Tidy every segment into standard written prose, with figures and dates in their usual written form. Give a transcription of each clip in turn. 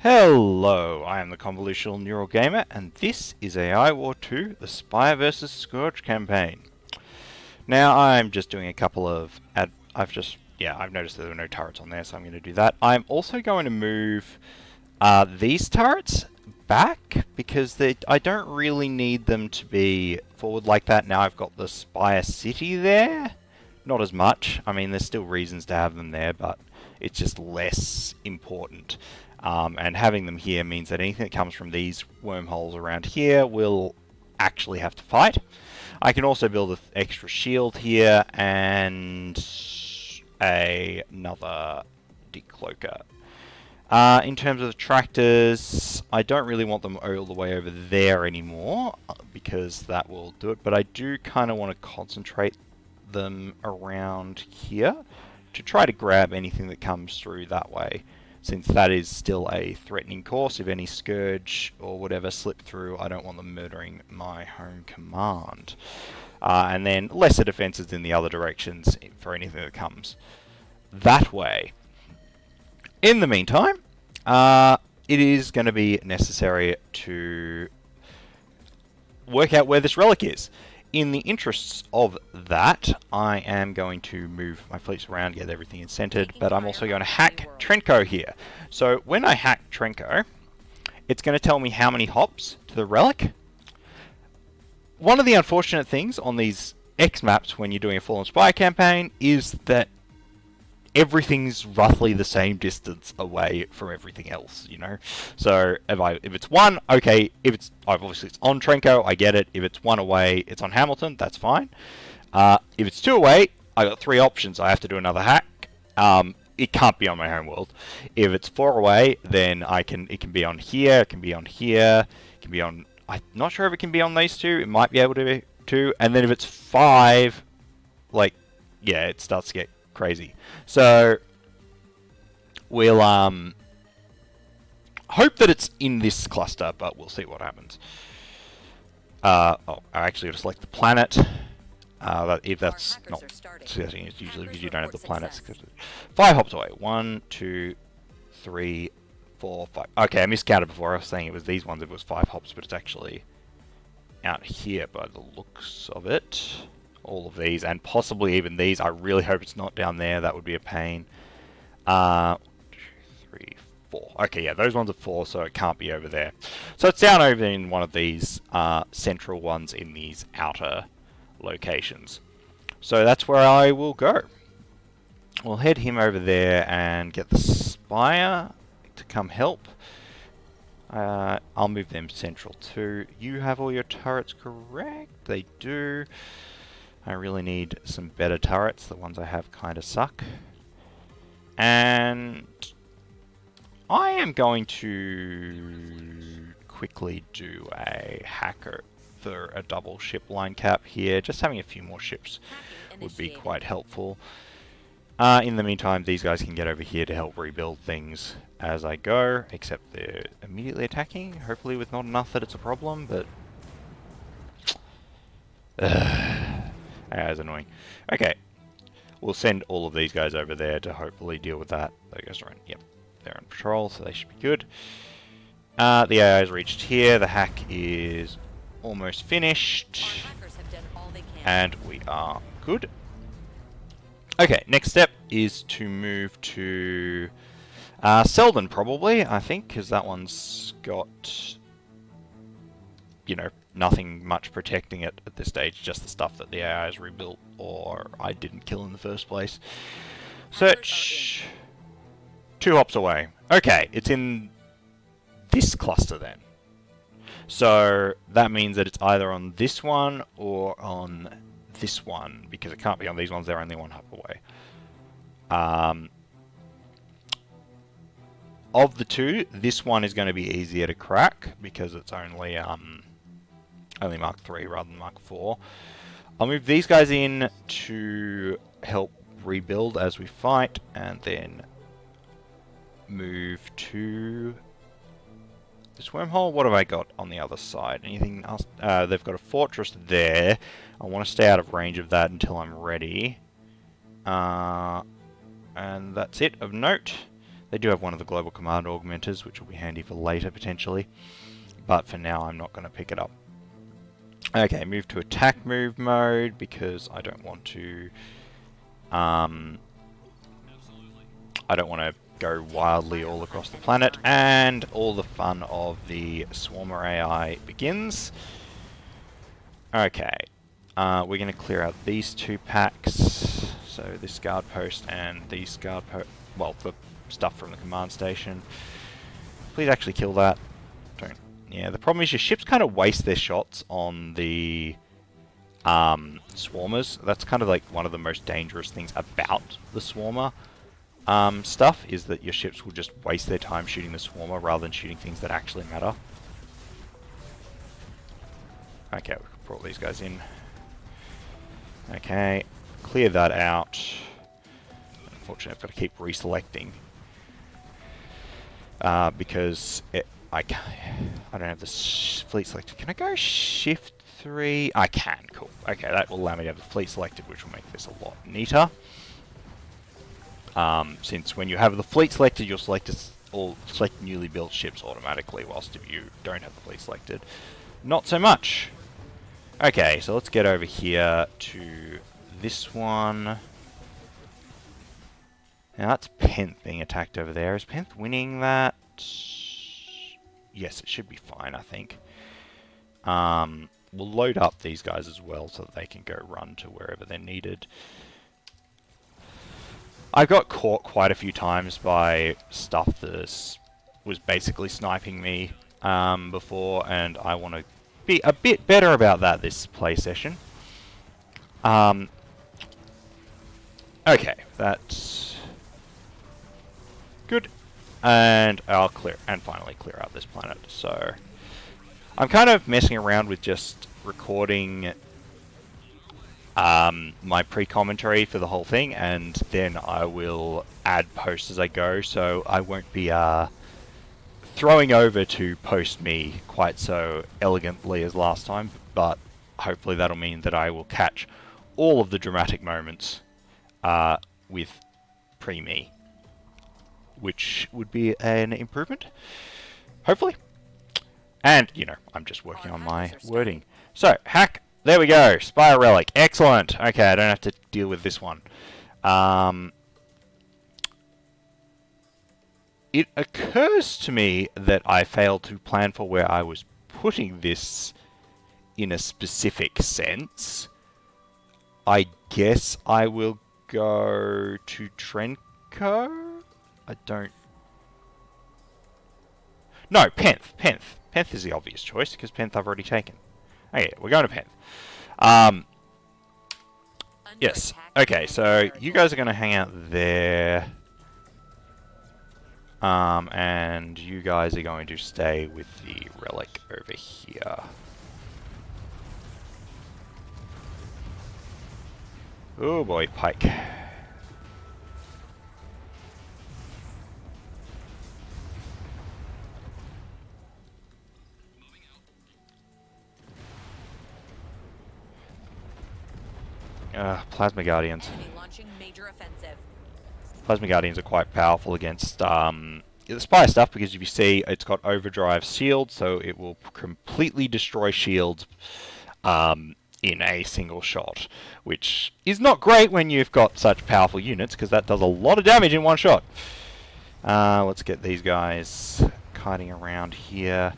Hello, I am the Convolutional Neural Gamer, and this is AI War 2, the Spire Vs Scourge campaign. Now, I'm just doing a couple of... I've noticed there are no turrets on there, so I'm going to do that. I'm also going to move these turrets back, because I don't really need them to be forward like that. Now I've got the Spire City there. Not as much. I mean, there's still reasons to have them there, but it's just less important. And having them here means that anything that comes from these wormholes around here will actually have to fight. I can also build an extra shield here and another decloaker. In terms of the tractors, I don't really want them all the way over there anymore, because that will do it, but I do kind of want to concentrate them around here to try to grab anything that comes through that way, since that is still a threatening course. If any Scourge or whatever slip through, I don't want them murdering my home command. And then lesser defenses in the other directions for anything that comes that way. In the meantime, it is going to be necessary to work out where this relic is. In the interests of that, I am going to move my fleets around, get everything centered, but I'm also going to hack Trenko here. So when I hack Trenko, it's going to tell me how many hops to the relic. One of the unfortunate things on these X maps when you're doing a Fallen Spire campaign is that everything's roughly the same distance away from everything else, you know. So if it's one, okay. If it's obviously it's on Trenko, I get it. If it's one away, it's on Hamilton. That's fine. If it's two away, I got three options. I have to do another hack. It can't be on my home world. If it's four away, then it can be on here. It can be on here. It can be on. I'm not sure if it can be on these two. It might be able to be two. And then if it's five, yeah, it starts to get crazy. So we'll hope that it's in this cluster, but we'll see what happens. I actually got to select the planet. If that's not setting, it's usually because you don't have the planets. 5 hops away. 1, 2, 3, 4, 5. Okay, I miscounted before. I was saying it was these ones. It was 5 hops, but it's actually out here by the looks of it. All of these, and possibly even these. I really hope it's not down there. That would be a pain. 1, 2, 3, 4. Okay, yeah, those ones are 4, so it can't be over there. So it's down over in one of these central ones in these outer locations. So that's where I will go. We'll head him over there and get the Spire to come help. I'll move them central too. You have all your turrets correct? They do. I really need some better turrets. The ones I have kind of suck. And I am going to quickly do a hacker for a double ship line cap here. Just having a few more ships would be quite helpful. In the meantime, these guys can get over here to help rebuild things as I go, except they're immediately attacking, hopefully with not enough that it's a problem, but that's annoying. Okay, we'll send all of these guys over there to hopefully deal with that. Those guys are on, yep, they're on patrol, so they should be good. The AI has reached here. The hack is almost finished, and we are good. Okay, next step is to move to Selden, probably, I think, because that one's got, you know, nothing much protecting it at this stage, just the stuff that the AI has rebuilt or I didn't kill in the first place. Search. 2 hops away. Okay, it's in this cluster then. So that means that it's either on this one or on this one, because it can't be on these ones, they're only 1 hop away. Of the two, this one is going to be easier to crack because it's only Mark 3 rather than Mark 4. I'll move these guys in to help rebuild as we fight, and then move to this wormhole. What have I got on the other side? Anything else? They've got a fortress there. I want to stay out of range of that until I'm ready. And that's it of note. They do have one of the global command augmenters, which will be handy for later potentially. But for now, I'm not going to pick it up. Okay, move to attack move mode because I don't want to. I don't want to go wildly all across the planet, and all the fun of the Swarmer AI begins. Okay, we're going to clear out these 2 packs. So this guard post and these guard post. Well, the stuff from the command station. Please actually kill that. Don't. Yeah, the problem is your ships kind of waste their shots on the swarmers. That's kind of like one of the most dangerous things about the swarmer stuff, is that your ships will just waste their time shooting the swarmer rather than shooting things that actually matter. Okay, we brought these guys in. Okay, clear that out. Unfortunately, I've got to keep reselecting because I don't have the fleet selected. Can I go shift 3? I can. Cool. Okay, that will allow me to have the fleet selected, which will make this a lot neater. Since when you have the fleet selected, you'll select newly built ships automatically, whilst if you don't have the fleet selected, not so much. Okay, so let's get over here to this one. Now that's Penth being attacked over there. Is Penth winning that? Yes, it should be fine, I think. We'll load up these guys as well so that they can go run to wherever they're needed. I got caught quite a few times by stuff that was basically sniping me before, and I want to be a bit better about that this play session. Okay, that's good. And I'll finally clear out this planet. So I'm kind of messing around with just recording my pre-commentary for the whole thing, and then I will add posts as I go, so I won't be throwing over to post me quite so elegantly as last time, but hopefully that'll mean that I will catch all of the dramatic moments with pre-me, which would be an improvement, hopefully. And, you know, I'm just working on my wording. So, hack. There we go. Spire Relic. Excellent. Okay, I don't have to deal with this one. It occurs to me that I failed to plan for where I was putting this in a specific sense. I guess I will go to Trenko? I don't... No, Penth. Penth. Penth is the obvious choice, because Penth I've already taken. Okay, we're going to Penth. Yes. Okay, so you guys are going to hang out there. And you guys are going to stay with the relic over here. Oh boy, Pike. Plasma Guardians. Plasma Guardians are quite powerful against the Spire stuff, because if you see, it's got overdrive shield, so it will completely destroy shields in a single shot, which is not great when you've got such powerful units, because that does a lot of damage in one shot. Let's get these guys kiting around here.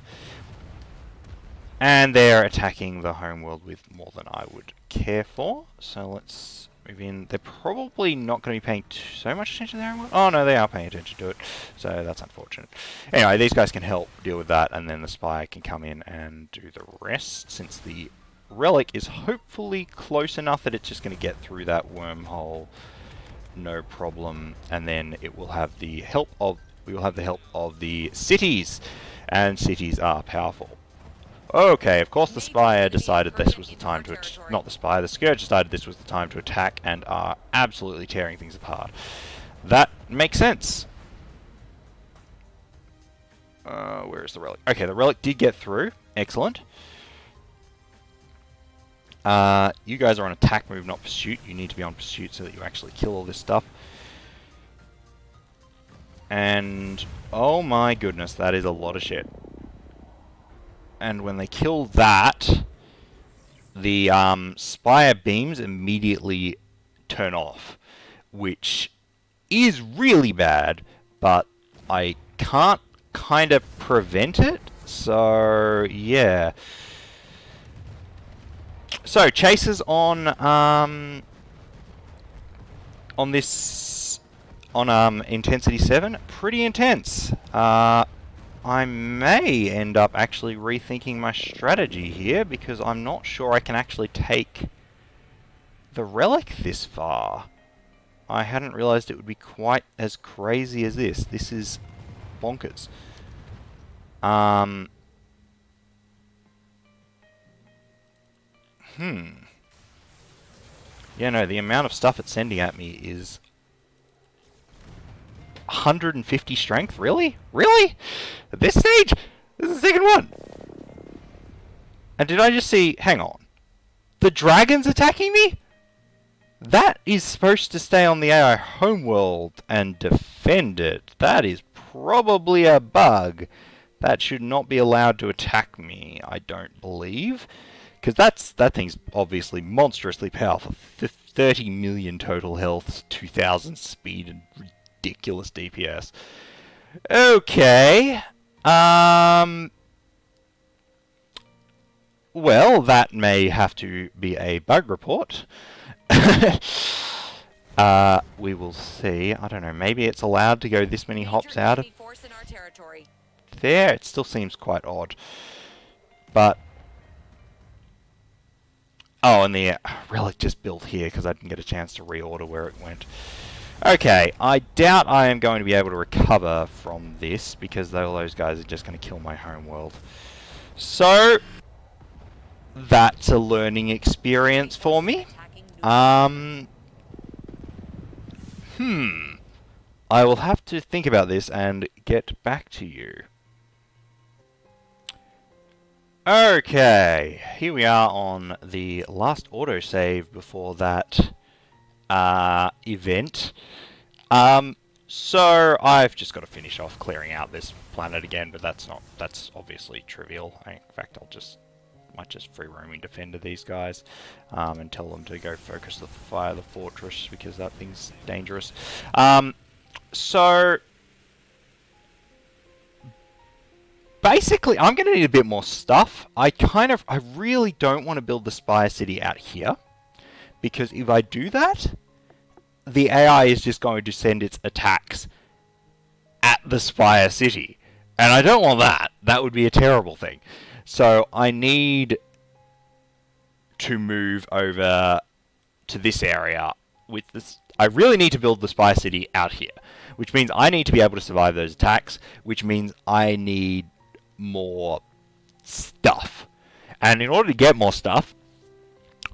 And they're attacking the homeworld with more than I would care for. So let's move in. They're probably not going to be paying so much attention to their homeworld. Oh no, they are paying attention to it. So that's unfortunate. Anyway, these guys can help deal with that, and then the Spire can come in and do the rest, since the relic is hopefully close enough that it's just going to get through that wormhole, no problem. And then it will have the help of the cities, and cities are powerful. Okay, of course the Spire decided this was the time to... Not the Spire, the Scourge decided this was the time to attack, and are absolutely tearing things apart. That makes sense. Where is the relic? Okay, the relic did get through. Excellent. You guys are on attack move, not pursuit. You need to be on pursuit so that you actually kill all this stuff. And oh my goodness, that is a lot of shit. And when they kill that, the Spire beams immediately turn off, which is really bad, but I can't kind of prevent it, so yeah. So, chases on this, on Intensity 7, pretty intense. I may end up actually rethinking my strategy here, because I'm not sure I can actually take the relic this far. I hadn't realized it would be quite as crazy as this. This is bonkers. Yeah, no, the amount of stuff it's sending at me is 150 strength? Really? Really? At this stage? This is the second one. And did I just see... Hang on. The dragon's attacking me? That is supposed to stay on the AI homeworld and defend it. That is probably a bug. That should not be allowed to attack me, I don't believe. Because that thing's obviously monstrously powerful. 30 million total health, 2,000 speed, and ridiculous DPS. Okay. Well, that may have to be a bug report. We will see. I don't know. Maybe it's allowed to go this many hops out of there. It still seems quite odd. But oh, and the relic just built here because I didn't get a chance to reorder where it went. Okay, I doubt I am going to be able to recover from this because all those guys are just going to kill my homeworld. So that's a learning experience for me. I will have to think about this and get back to you. Okay, here we are on the last autosave before that event. So I've just got to finish off clearing out this planet again, but that's obviously trivial. In fact, might just free roaming defender these guys and tell them to go focus the fire the fortress because that thing's dangerous. So basically, I'm going to need a bit more stuff. I really don't want to build the Spire City out here because if I do that, the AI is just going to send its attacks at the Spire City, and I don't want that. That would be a terrible thing. So I need to move over to this area with this. I really need to build the Spire City out here, which means I need to be able to survive those attacks, which means I need more stuff. And in order to get more stuff,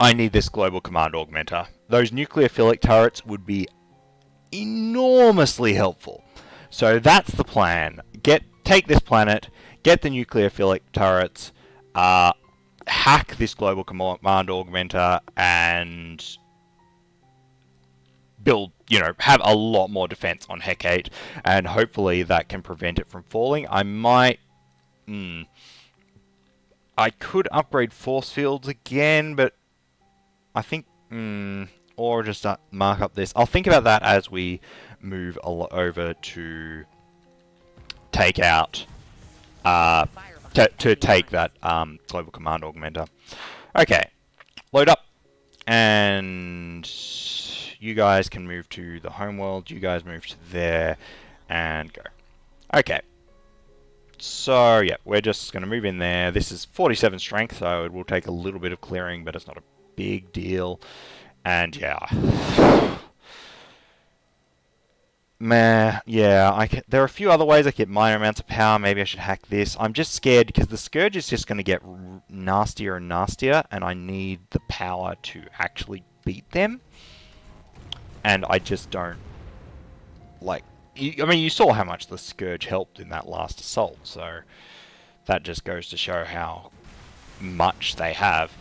I need this global command augmenter. Those nucleophilic turrets would be enormously helpful. So that's the plan. Take this planet, get the nucleophilic turrets, hack this global command augmenter, and build, have a lot more defense on Hecate, and hopefully that can prevent it from falling. I could upgrade force fields again, but I think, or just mark up this. I'll think about that as we move over to take out, to take that global command augmenter. Okay, load up, and you guys can move to the homeworld. You guys move to there, and go. Okay. So, yeah, we're just going to move in there. This is 47 strength, so it will take a little bit of clearing, but it's not a big deal. And, yeah. Yeah, there are a few other ways I get minor amounts of power. Maybe I should hack this. I'm just scared because the Scourge is just going to get nastier and nastier, and I need the power to actually beat them. And I just don't like... I mean, you saw how much the Scourge helped in that last assault, so that just goes to show how much they have.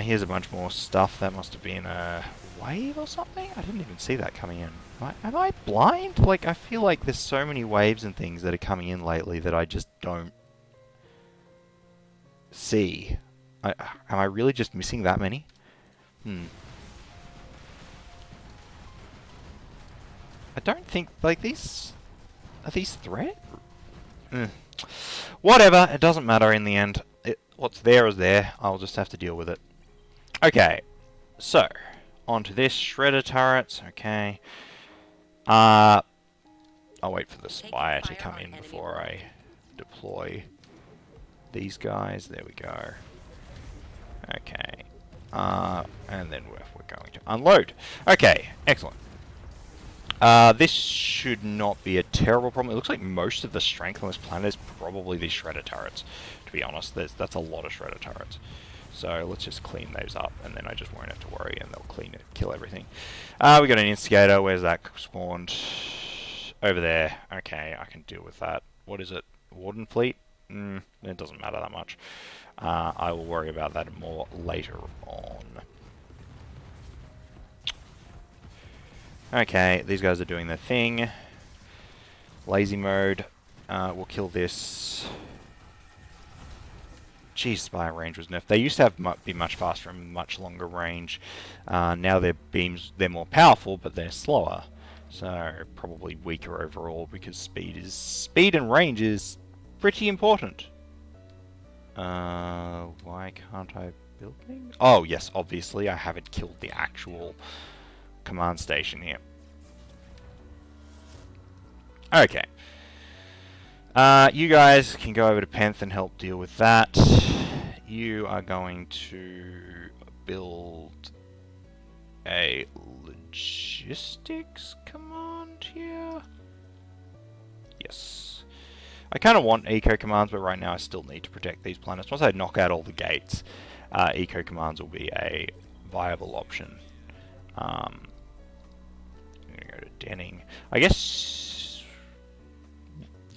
Here's a bunch more stuff. That must have been a wave or something? I didn't even see that coming in. Am I blind? Like, I feel like there's so many waves and things that are coming in lately that I just don't see. Am I really just missing that many? I don't think, like, these... Are these threat? Whatever, it doesn't matter in the end. What's there is there. I'll just have to deal with it. Okay, so, onto this. Shredder turrets, okay. I'll wait for the Spire to come in before I deploy these guys. There we go. Okay. And then we're going to unload. Okay, excellent. This should not be a terrible problem. It looks like most of the strength on this planet is probably these Shredder turrets, to be honest. That's a lot of Shredder turrets. So let's just clean those up, and then I just won't have to worry, and they'll clean it, kill everything. We got an Instigator. Where's that spawned? Over there. Okay, I can deal with that. What is it? Warden Fleet? It doesn't matter that much. I will worry about that more later on. Okay, these guys are doing their thing. Lazy mode. We'll kill this. Geez, Spire range was nerfed. They used to have be much faster and much longer range. Now their beams, they're more powerful, but they're slower. So probably weaker overall because speed and range is pretty important. Why can't I build things? Oh yes, obviously I haven't killed the actual command station here. Okay. You guys can go over to Penth and help deal with that. You are going to build a logistics command here. Yes. I kind of want eco commands, but right now I still need to protect these planets. Once I knock out all the gates, eco commands will be a viable option. I'm going to go to Denning. I guess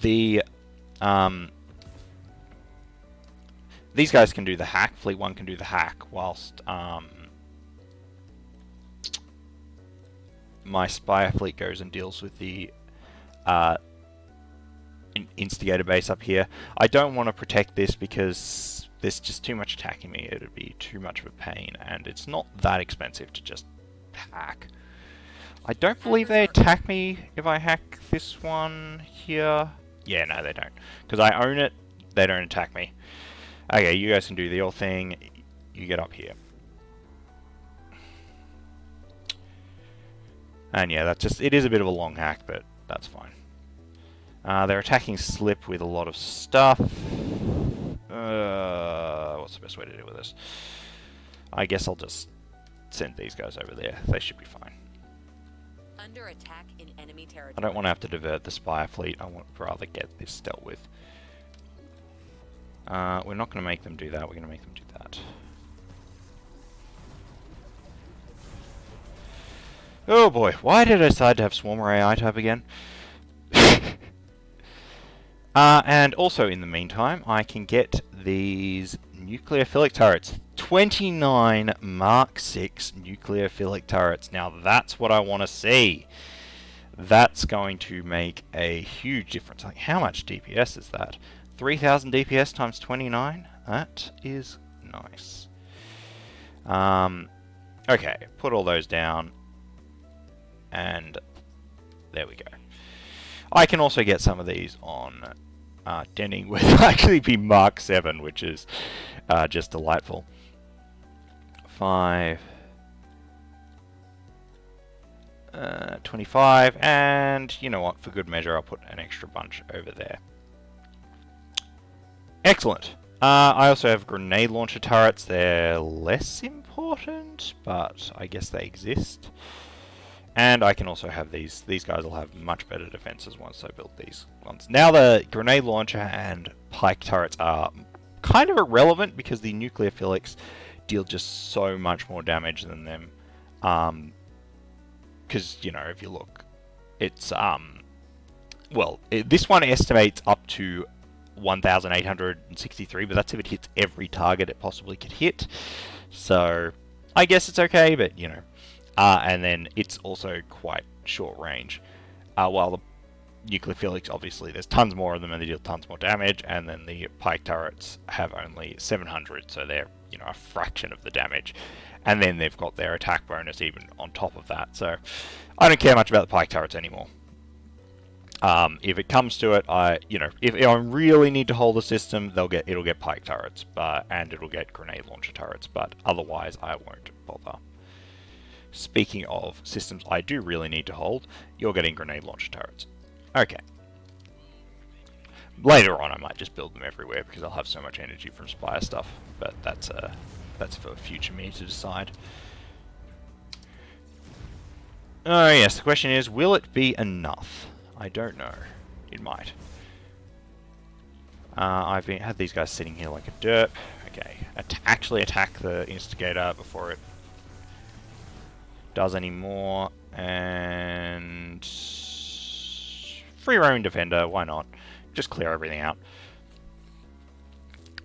the these guys can do the hack. Fleet 1 can do the hack, whilst my Spire fleet goes and deals with the Instigator base up here. I don't want to protect this because there's just too much attacking me. It would be too much of a pain, and it's not that expensive to just hack. I don't believe they attack me if I hack this one here. Yeah, no, they don't. Because I own it, they don't attack me. Okay, you guys can do your thing. You get up here. And yeah, that's just, it is a bit of a long hack, but that's fine. They're attacking Slip with a lot of stuff. What's the best way to deal with this? I guess I'll just send these guys over there. They should be fine. Under attack in enemy territory. I don't want to have to divert the Spire fleet. I want to rather get this dealt with. We're not going to make them do that. We're going to make them do that. Oh boy, why did I decide to have Swarmer AI type again? And also in the meantime, I can get these nucleophilic turrets. 29 Mark 6 nucleophilic turrets. Now that's what I want to see. That's going to make a huge difference. Like, how much DPS is that? 3,000 DPS times 29? That is nice. Okay, put all those down. And there we go. I can also get some of these on Denning, which will actually be Mark 7, which is just delightful. 5, 25, and you know what, for good measure I'll put an extra bunch over there. Excellent. I also have grenade launcher turrets. They're less important, but I guess they exist. And I can also have these. These guys will have much better defenses once I build these ones. Now the grenade launcher and pike turrets are kind of irrelevant because the nucleophilics deal just so much more damage than them. Because, you know, if you look, it's, this one estimates up to 1,863, but that's if it hits every target it possibly could hit. So, I guess it's okay, but, you know. And then it's also quite short range. While the nuclear physics, obviously, there's tons more of them and they deal tons more damage, and then the pike turrets have only 700, so they're, you know, a fraction of the damage. And then they've got their attack bonus even on top of that, so I don't care much about the pike turrets anymore. If it comes to it, if I really need to hold the system, it'll get pike turrets, and it'll get grenade launcher turrets, but otherwise I won't bother. Speaking of systems I do really need to hold, you're getting grenade launcher turrets. Okay. Later on I might just build them everywhere because I'll have so much energy from Spire stuff, but that's for future me to decide. Oh yes, the question is, will it be enough? I don't know. It might. I've had these guys sitting here like a derp. Okay, actually attack the instigator before it does any more, and free roaming defender, why not? Just clear everything out.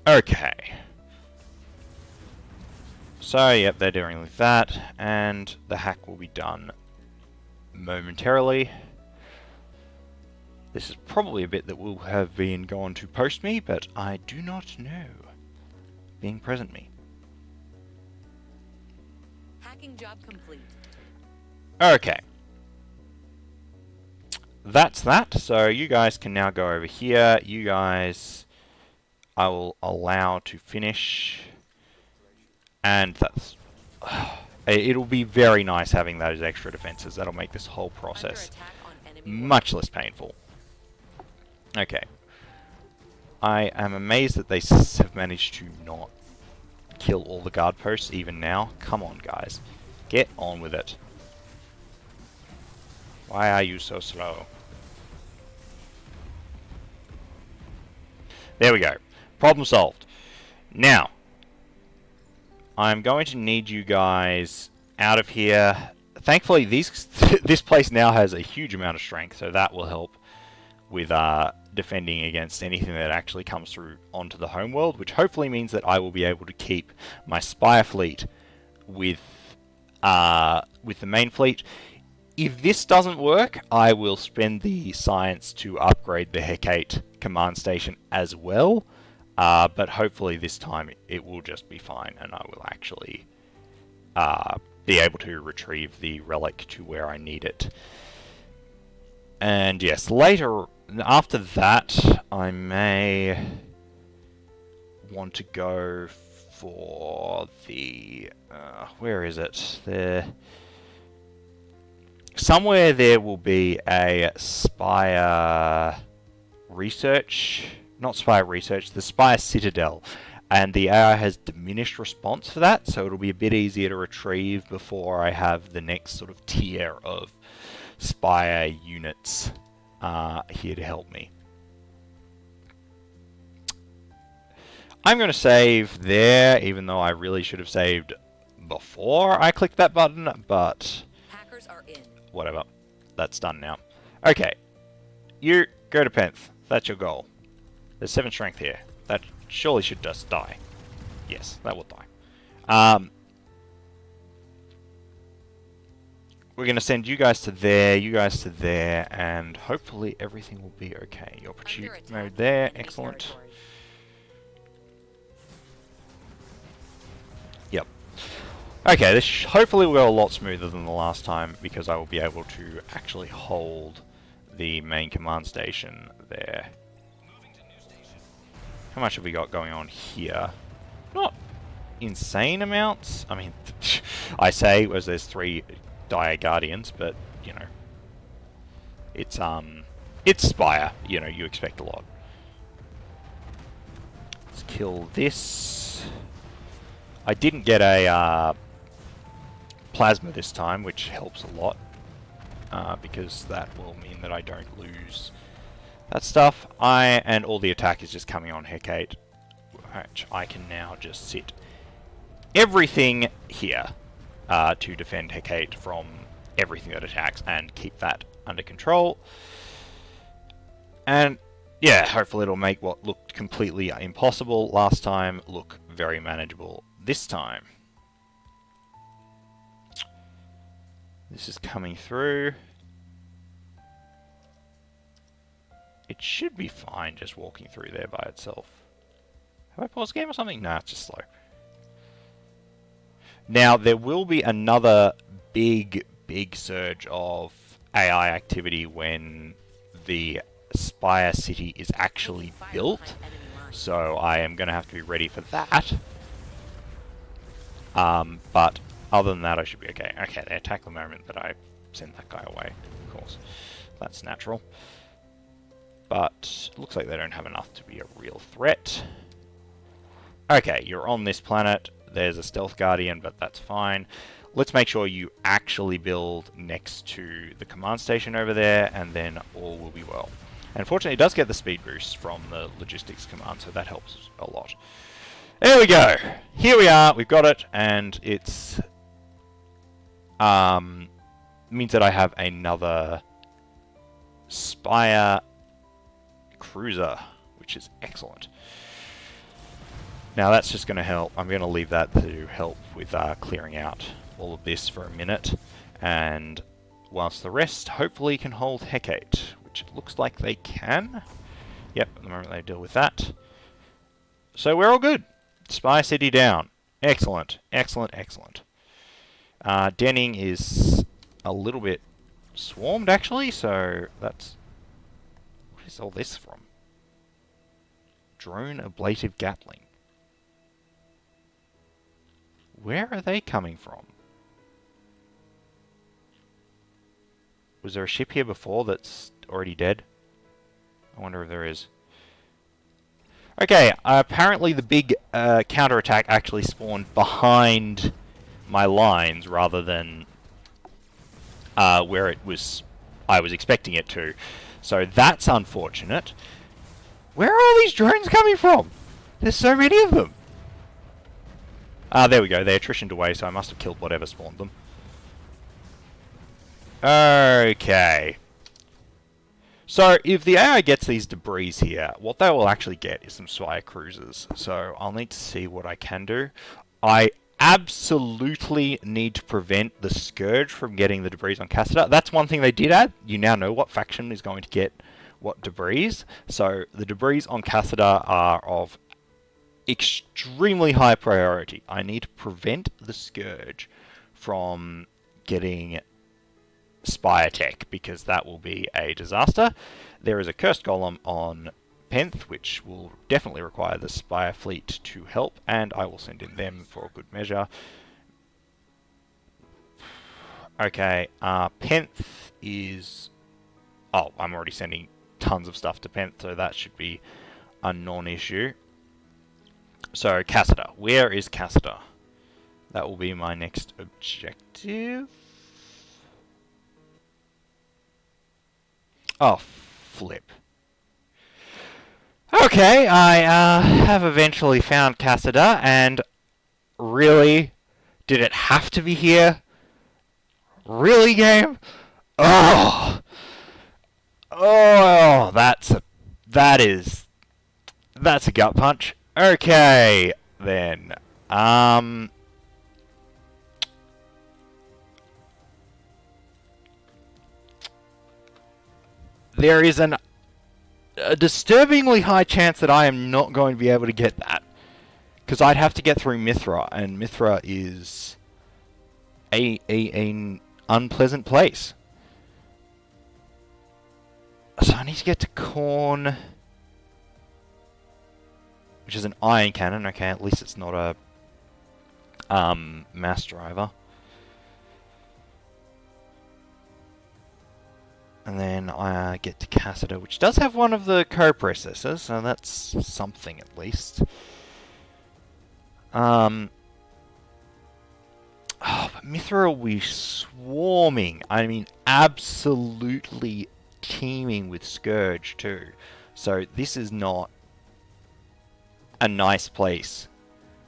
Okay. So, yep, they're doing with that, and the hack will be done momentarily. This is probably a bit that will have been gone to post me, but I do not know. Being present me. Hacking job complete. Okay. That's that. So you guys can now go over here. You guys I will allow to finish. And that's... it'll be very nice having those extra defenses. That'll make this whole process much less painful. Okay. I am amazed that they have managed to not kill all the guard posts even now. Come on, guys. Get on with it. Why are you so slow? There we go. Problem solved. Now, I'm going to need you guys out of here. Thankfully, this place now has a huge amount of strength, so that will help with defending against anything that actually comes through onto the homeworld, which hopefully means that I will be able to keep my Spire fleet with the main fleet. If this doesn't work, I will spend the science to upgrade the Hecate command station as well, but hopefully this time it will just be fine, and I will actually be able to retrieve the relic to where I need it. And yes, later, after that, I may want to go for the... where is it? Somewhere there will be a Spire Research... Not Spire Research, the Spire Citadel. And the AI has diminished response for that, so it'll be a bit easier to retrieve before I have the next sort of tier of Spire units here to help me. I'm going to save there, even though I really should have saved before I clicked that button, but Hackers are in. Whatever. That's done now. Okay. You go to Penth. That's your goal. There's 7 strength here. That surely should just die. Yes, that will die. We're going to send you guys to there, and hopefully everything will be okay. Your pursuit mode there, excellent. Territory. Yep. Okay, this hopefully will go a lot smoother than the last time, because I will be able to actually hold the main command station there. How much have we got going on here? Not insane amounts. I mean, I say as there's 3 Dire Guardians, but, you know, it's Spire. You know, you expect a lot. Let's kill this. I didn't get a plasma this time, which helps a lot, because that will mean that I don't lose that stuff. And all the attack is just coming on Hecate, which I can now just sit everything here to defend Hecate from everything that attacks and keep that under control. And yeah, hopefully it'll make what looked completely impossible last time look very manageable this time. This is coming through. It should be fine just walking through there by itself. Have I paused the game or something? Nah, it's just slow. Now, there will be another big surge of AI activity when the Spire City is actually built. So I am going to have to be ready for that. But other than that, I should be okay. Okay, they attack the moment that I send that guy away, of course. That's natural. But it looks like they don't have enough to be a real threat. Okay, you're on this planet. There's a stealth guardian, but that's fine. Let's make sure you actually build next to the command station over there, and then all will be well. And unfortunately, it does get the speed boost from the logistics command, so that helps a lot. There we go. Here we are. We've got it, and it's means that I have another Spire cruiser, which is excellent. Now that's just going to help. I'm going to leave that to help with clearing out all of this for a minute, and whilst the rest hopefully can hold Hecate, which it looks like they can. Yep, at the moment they deal with that. So we're all good. Spire City down. Excellent, excellent, excellent. Denning is a little bit swarmed actually, so that's... What is all this from? Drone ablative Gatling. Where are they coming from? Was there a ship here before that's already dead? I wonder if there is. Okay, apparently the big counterattack actually spawned behind my lines rather than where it was I was expecting it to. So that's unfortunate. Where are all these drones coming from? There's so many of them. There we go. They attritioned away, so I must have killed whatever spawned them. Okay. So, if the AI gets these debris here, what they will actually get is some Spire cruisers. So, I'll need to see what I can do. I absolutely need to prevent the Scourge from getting the debris on Cassida. That's one thing they did add. You now know what faction is going to get what debris. So, the debris on Cassida are of extremely high priority. I need to prevent the Scourge from getting Spire Tech, because that will be a disaster. There is a Cursed Golem on Penth, which will definitely require the Spire Fleet to help, and I will send in them for good measure. Okay, Penth is... Oh, I'm already sending tons of stuff to Penth, so that should be a non-issue. So, Cassida. Where is Cassida? That will be my next objective. Oh, flip. Okay, I have eventually found Cassida, and really? Did it have to be here? Really, game? Oh! Oh, that's a gut punch. Okay, then. There is a disturbingly high chance that I am not going to be able to get that. Because I'd have to get through Mithra, and Mithra is an unpleasant place. So I need to get to Khorne, which is an iron cannon. Okay, at least it's not a mass driver. And then I get to Cassida, which does have one of the co-processors, so that's something at least. Oh, but Mithra will be swarming. I mean, absolutely teeming with Scourge too. So this is not a nice place.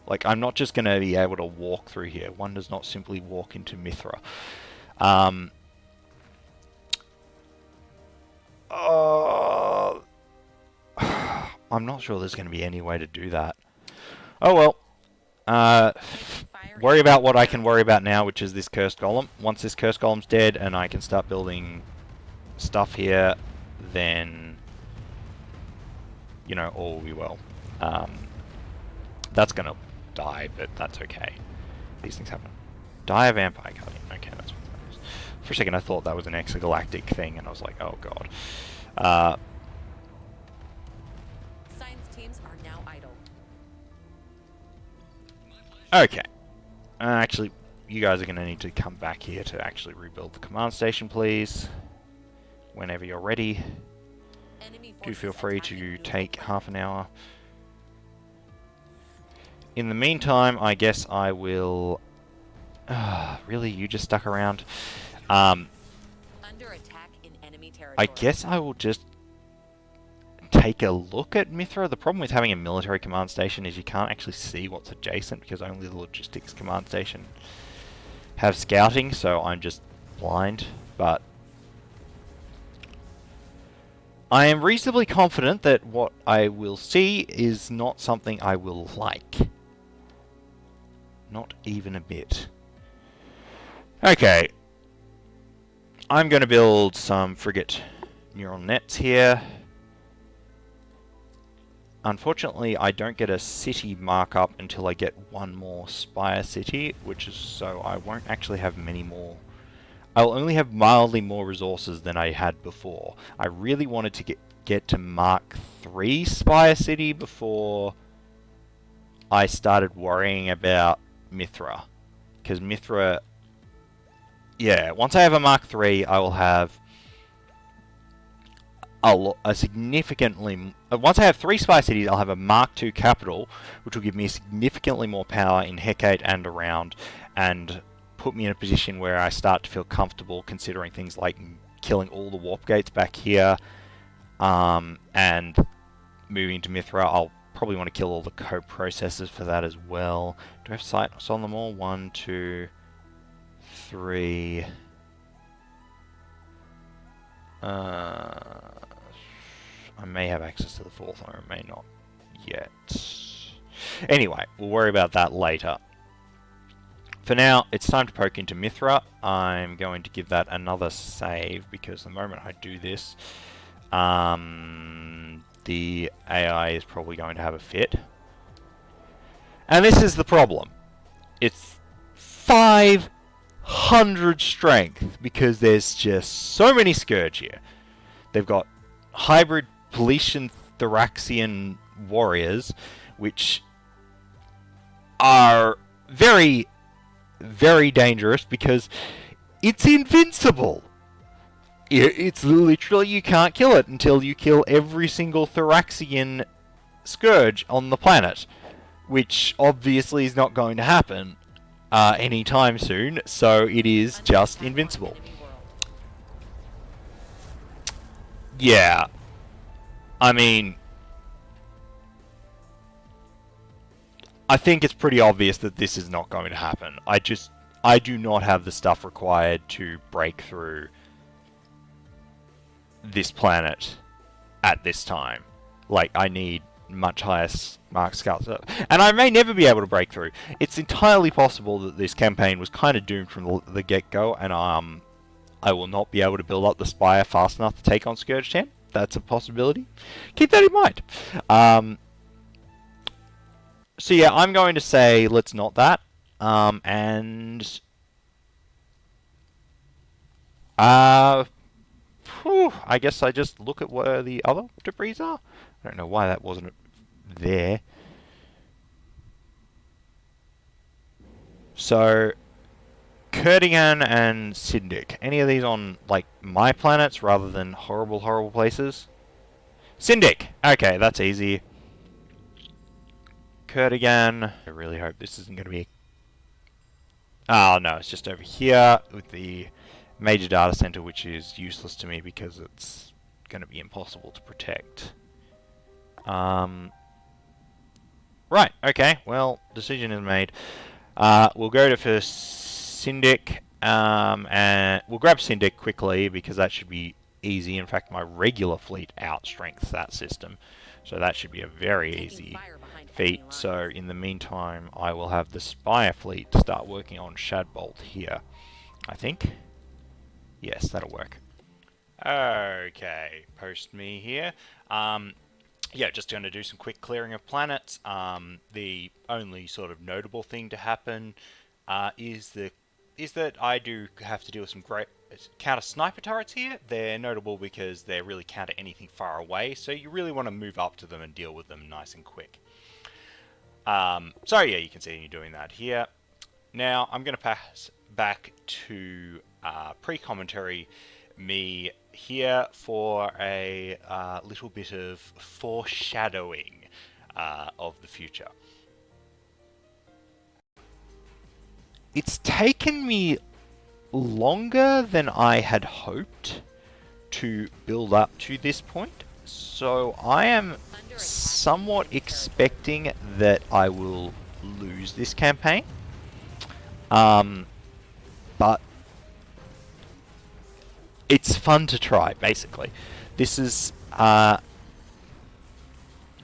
Like, I'm not just going to be able to walk through here. One does not simply walk into Mithra. I'm not sure there's going to be any way to do that. Oh well. worry about what I can worry about now, which is this cursed golem. Once this cursed golem's dead and I can start building stuff here, then, you know, all will be well. That's gonna die, but that's okay. These things happen. Die a vampire guardian. Okay, that's what that is. For a second I thought that was an exogalactic thing, and I was like, oh god. Science teams are now idle. Okay. Actually, you guys are going to need to come back here to actually rebuild the command station, please. Whenever you're ready. Enemy Do feel forces free attacking to you. take half an hour. In the meantime, I guess I will... really? You just stuck around? Under attack in enemy territory. I guess I will just take a look at Mithra. The problem with having a military command station is you can't actually see what's adjacent because only the logistics command station have scouting, so I'm just blind. But I am reasonably confident that what I will see is not something I will like. Not even a bit. Okay. I'm going to build some frigate neural nets here. Unfortunately, I don't get a city markup until I get one more Spire city, which is so I won't actually have many more. I'll only have mildly more resources than I had before. I really wanted to get to Mark 3 Spire city before I started worrying about Mithra. Because Mithra... Yeah, once I have a Mark 3, I will have a significantly... once I have 3 Spire cities, I'll have a Mark 2 capital, which will give me significantly more power in Hecate and around, and put me in a position where I start to feel comfortable considering things like killing all the warp gates back here, and moving to Mithra. I'll probably want to kill all the co-processors for that as well. Do I have sights on them all? 1, 2, 3... I may have access to the 4th, or I may not yet. Anyway, we'll worry about that later. For now, it's time to poke into Mithra. I'm going to give that another save, because the moment I do this, the AI is probably going to have a fit. And this is the problem. It's 500 strength, because there's just so many Scourge here. They've got hybrid Peletian Thoraxian warriors, which are very, very dangerous because it's invincible. It's literally, you can't kill it until you kill every single Thoraxian Scourge on the planet, which obviously is not going to happen anytime soon, so it is just invincible. Yeah. I mean, I think it's pretty obvious that this is not going to happen. I do not have the stuff required to break through this planet at this time. Like, I need much higher mark scouts. And I may never be able to break through. It's entirely possible that this campaign was kind of doomed from the get-go, and I will not be able to build up the Spire fast enough to take on Scourge 10. That's a possibility. Keep that in mind. So yeah, I'm going to say let's not that. And I guess I just look at where the other debris are. I don't know why that wasn't there. So Kurdigan and Syndic. Any of these on, like, my planets rather than horrible, horrible places? Syndic! Okay, that's easy. Kurdigan. I really hope this isn't going to be... Oh, no, it's just over here with the major data center, which is useless to me because it's going to be impossible to protect. Right, okay, well, decision is made. We'll go to first Syndic, and we'll grab Syndic quickly because that should be easy. In fact, my regular fleet outstrengths that system. So that should be a very Taking easy fire behind feat. enemy So lines. in the meantime, I will have the Spire fleet start working on Shadbolt here, I think. Yes, that'll work. Okay, post me here. Yeah, just going to do some quick clearing of planets. The only sort of notable thing to happen is that I do have to deal with some great counter sniper turrets here. They're notable because they really counter anything far away, so you really want to move up to them and deal with them nice and quick. So yeah, you can see me doing that here. Now I'm going to pass back to pre-commentary me here for a little bit of foreshadowing of the future. It's taken me longer than I had hoped to build up to this point, so I am somewhat expecting that I will lose this campaign. But it's fun to try, basically. This is, yeah,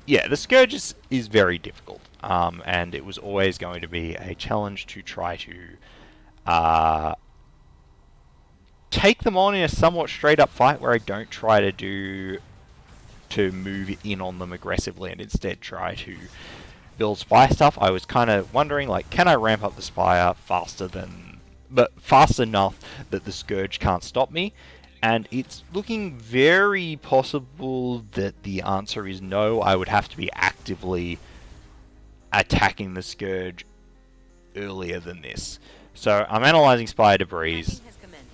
the Scourge is very difficult, and it was always going to be a challenge to try to take them on in a somewhat straight-up fight where I don't try to move in on them aggressively and instead try to build Spire stuff. I was kind of wondering, like, can I ramp up the Spire fast enough that the Scourge can't stop me? And it's looking very possible that the answer is no. I would have to be actively attacking the Scourge earlier than this. So I'm analyzing Spire debris. Hacking has commenced.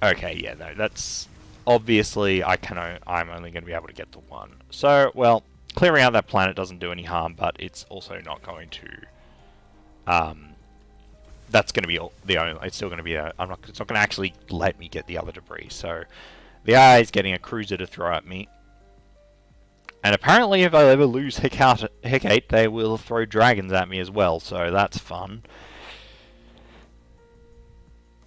Okay, yeah, no, that's obviously I'm only going to be able to get to one. So, well, clearing out that planet doesn't do any harm, but it's also not going to. That's going to be the only. It's still going to be a. It's not going to actually let me get the other debris. So, the AI is getting a cruiser to throw at me. And apparently, if I ever lose Hecate, they will throw dragons at me as well. So that's fun.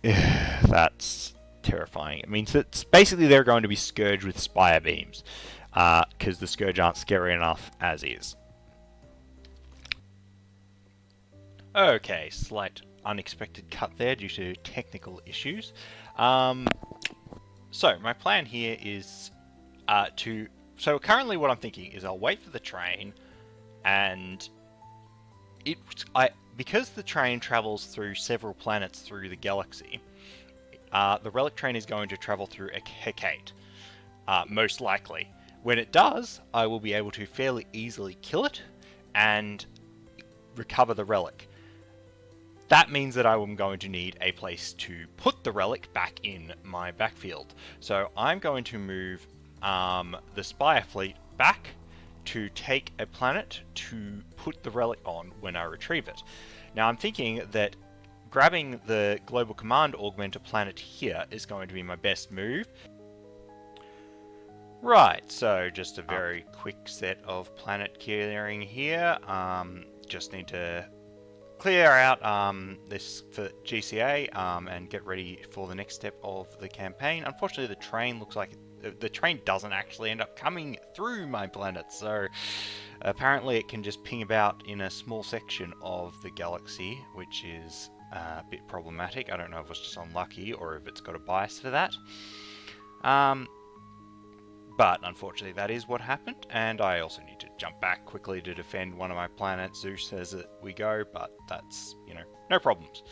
That's terrifying. It means that basically they're going to be Scourge with Spire beams, because the Scourge aren't scary enough as is. Okay, slight unexpected cut there due to technical issues. So my plan here is So currently what I'm thinking is I'll wait for the train, and because the train travels through several planets through the galaxy, the relic train is going to travel through Hecate, most likely. When it does, I will be able to fairly easily kill it and recover the relic. That means that I am going to need a place to put the relic back in my backfield. So I'm going to move the Spire fleet back to take a planet to put the relic on when I retrieve it. Now I'm thinking that grabbing the Global Command Augmenter planet here is going to be my best move. Right, so just a very quick set of planet clearing here. Just need to clear out this for GCA and get ready for the next step of the campaign. Unfortunately, the train looks like the train doesn't actually end up coming through my planet, so apparently it can just ping about in a small section of the galaxy, which is a bit problematic. I don't know if it's just unlucky or if it's got a bias for that. But unfortunately that is what happened, and I also need to jump back quickly to defend one of my planets. Zeus says that we go, but that's, you know, no problems.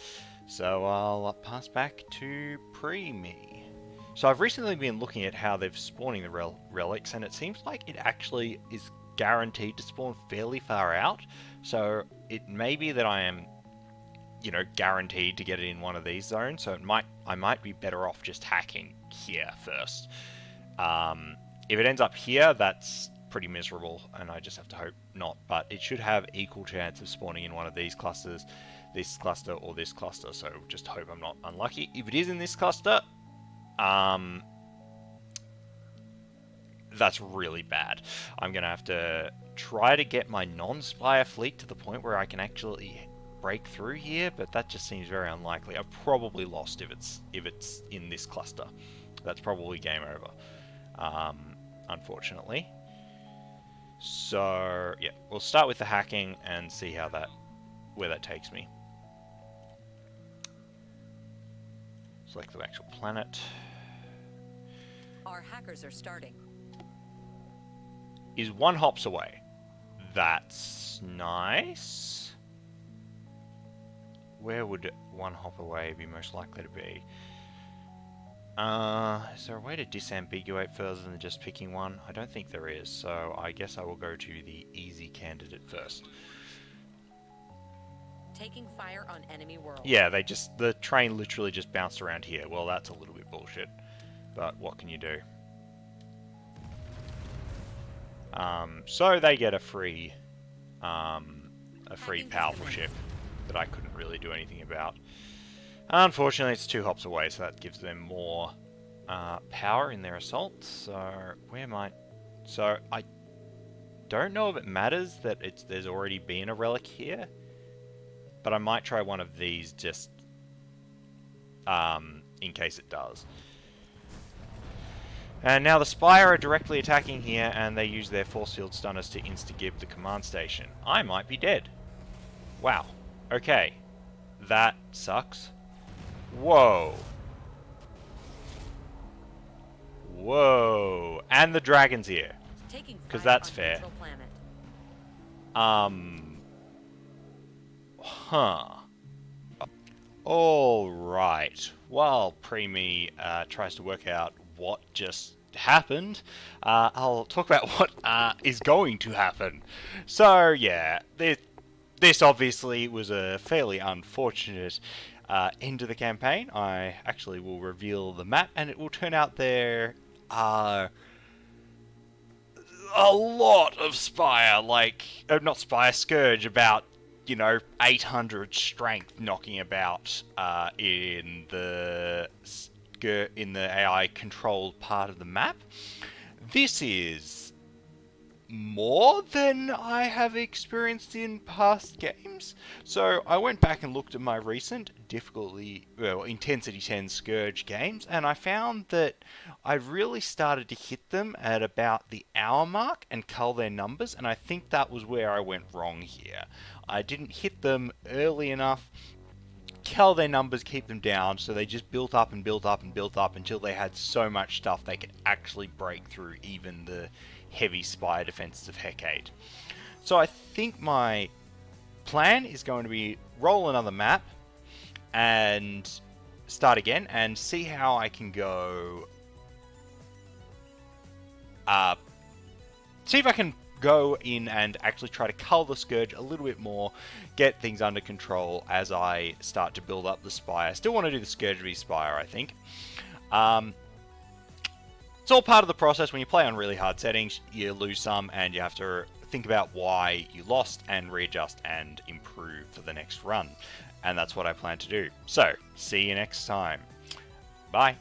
So I'll pass back to pre-me. So I've recently been looking at how they're spawning the relics, and it seems like it actually is guaranteed to spawn fairly far out. So it may be that I am, you know, guaranteed to get it in one of these zones. So I might be better off just hacking here first. If it ends up here, that's pretty miserable, and I just have to hope not. But it should have equal chance of spawning in one of these clusters, this cluster or this cluster. So just hope I'm not unlucky. If it is in this cluster, that's really bad. I'm going to have to try to get my non-Spire fleet to the point where I can actually break through here, but that just seems very unlikely. I'm probably lost if it's in this cluster. that's probably game over, unfortunately. So, yeah, we'll start with the hacking and see how where that takes me. Select the actual planet. Our hackers are starting. Is 1 hops away. That's nice. Where would 1 hop away be most likely to be? Is there a way to disambiguate further than just picking one? I don't think there is, so I guess I will go to the easy candidate first. Taking fire on enemy world. Yeah, the train literally just bounced around here. Well, that's a little bit bullshit, but what can you do? So they get a free powerful ship that I couldn't really do anything about. Unfortunately, it's 2 hops away, so that gives them more power in their assault. So So I don't know if it matters that there's already been a relic here, but I might try one of these just in case it does. And now the Spire are directly attacking here, and they use their force field stunners to insta-gib the command station. I might be dead. Wow. Okay. That sucks. Whoa. Whoa. And the dragon's here. Because that's fair. Huh. Alright. While Preemie tries to work out what just happened, I'll talk about what is going to happen. So, yeah. This obviously was a fairly unfortunate end of the campaign. I actually will reveal the map, and it will turn out there are a lot of Spire, not Spire, Scourge, about, 800 strength knocking about in the AI controlled part of the map. This is more than I have experienced in past games. So I went back and looked at my recent Intensity 10 Scourge games, and I found that I really started to hit them at about the hour mark and cull their numbers, and I think that was where I went wrong here. I didn't hit them early enough, cull their numbers, keep them down, so they just built up and built up and built up until they had so much stuff they could actually break through even the heavy Spire defenses of Hecate. So I think my plan is going to be roll another map and start again and see how I can go. See if I can go in and actually try to cull the Scourge a little bit more, get things under control as I start to build up the Spire. Still want to do the Scourge vs Spire, I think. It's all part of the process. When you play on really hard settings, you lose some, and you have to think about why you lost and readjust and improve for the next run. And that's what I plan to do. So, see you next time. Bye.